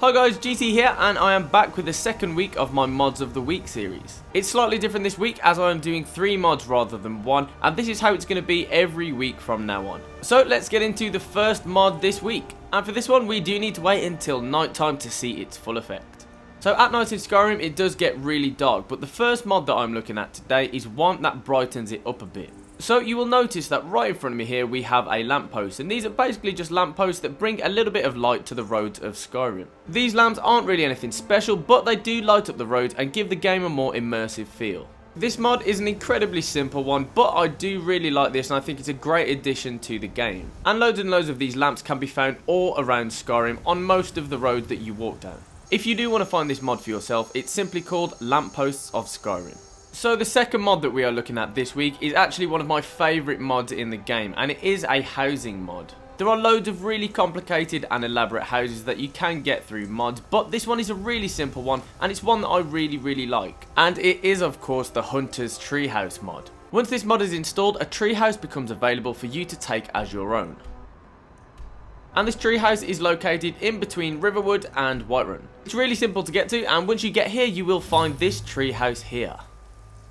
Hi guys, GT here, and I am back with the second week of my Mods of the Week series. It's slightly different this week as I am doing 3 mods rather than 1, and this is how it's going to be every week from now on. So let's get into the first mod this week, and for this one we do need to wait until night time to see its full effect. So at night in Skyrim it does get really dark, but the first mod that I'm looking at today is one that brightens it up a bit. So you will notice that right in front of me here we have a lamppost, and these are basically just lampposts that bring a little bit of light to the roads of Skyrim. These lamps aren't really anything special, but they do light up the roads and give the game a more immersive feel. This mod is an incredibly simple one, but I do really like this and I think it's a great addition to the game. And loads of these lamps can be found all around Skyrim on most of the roads that you walk down. If you do want to find this mod for yourself, it's simply called Lampposts of Skyrim. So the second mod that we are looking at this week is actually one of my favourite mods in the game, and it is a housing mod. There are loads of really complicated and elaborate houses that you can get through mods, but this one is a really simple one and it's one that I really like. And it is of course the Hunter's Treehouse mod. Once this mod is installed, a treehouse becomes available for you to take as your own. And this treehouse is located in between Riverwood and Whiterun. It's really simple to get to, and once you get here you will find this treehouse here.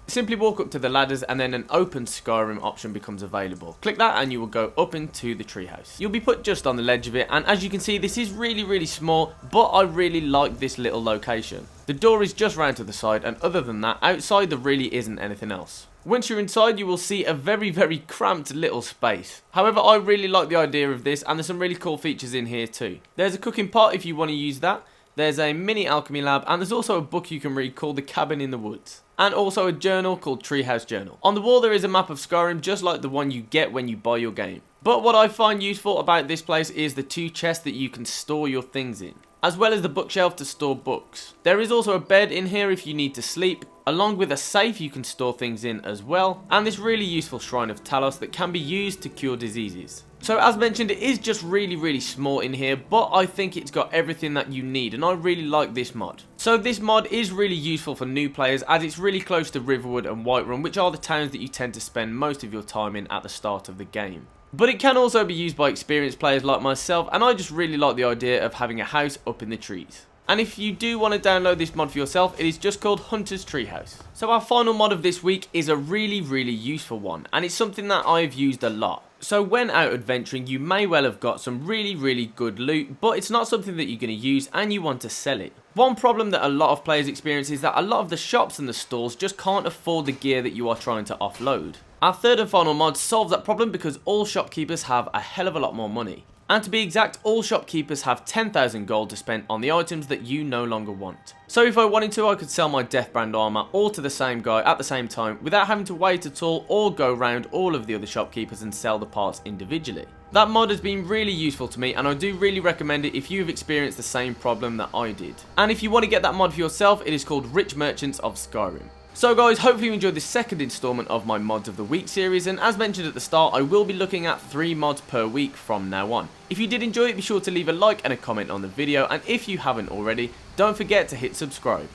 Simply walk up to the ladders and then an open Skyrim option becomes available. Click that and you will go up into the treehouse. You'll be put just on the ledge of it, and as you can see this is really small, but I really like this little location. The door is just round to the side, and other than that outside there really isn't anything else. Once you're inside you will see a very cramped little space. However, I really like the idea of this and there's some really cool features in here too. There's a cooking pot if you want to use that. There's a mini alchemy lab, and there's also a book you can read called The Cabin in the Woods. And also a journal called Treehouse Journal. On the wall there is a map of Skyrim just like the one you get when you buy your game. But what I find useful about this place is the 2 chests that you can store your things in, as well as the bookshelf to store books. There is also a bed in here if you need to sleep, along with a safe you can store things in as well, and this really useful Shrine of Talos that can be used to cure diseases. So as mentioned, it is just really small in here, but I think it's got everything that you need and I really like this mod. So this mod is really useful for new players as it's really close to Riverwood and Whiterun, which are the towns that you tend to spend most of your time in at the start of the game. But it can also be used by experienced players like myself, and I just really like the idea of having a house up in the trees. And if you do want to download this mod for yourself, it is just called Hunter's Treehouse. So our final mod of this week is a really useful one, and it's something that I've used a lot. So when out adventuring you may well have got some really good loot, but it's not something that you're going to use and you want to sell it. One problem that a lot of players experience is that a lot of the shops and the stores just can't afford the gear that you are trying to offload. Our third and final mod solves that problem because all shopkeepers have a hell of a lot more money. And to be exact, all shopkeepers have 10,000 gold to spend on the items that you no longer want. So if I wanted to, I could sell my Deathbrand armor all to the same guy at the same time without having to wait at all or go round all of the other shopkeepers and sell the parts individually. That mod has been really useful to me and I do really recommend it if you've experienced the same problem that I did. And if you want to get that mod for yourself, it is called Rich Merchants of Skyrim. So guys, hopefully you enjoyed this second installment of my Mods of the Week series, and as mentioned at the start, I will be looking at 3 mods per week from now on. If you did enjoy it, be sure to leave a like and a comment on the video, and if you haven't already, don't forget to hit subscribe.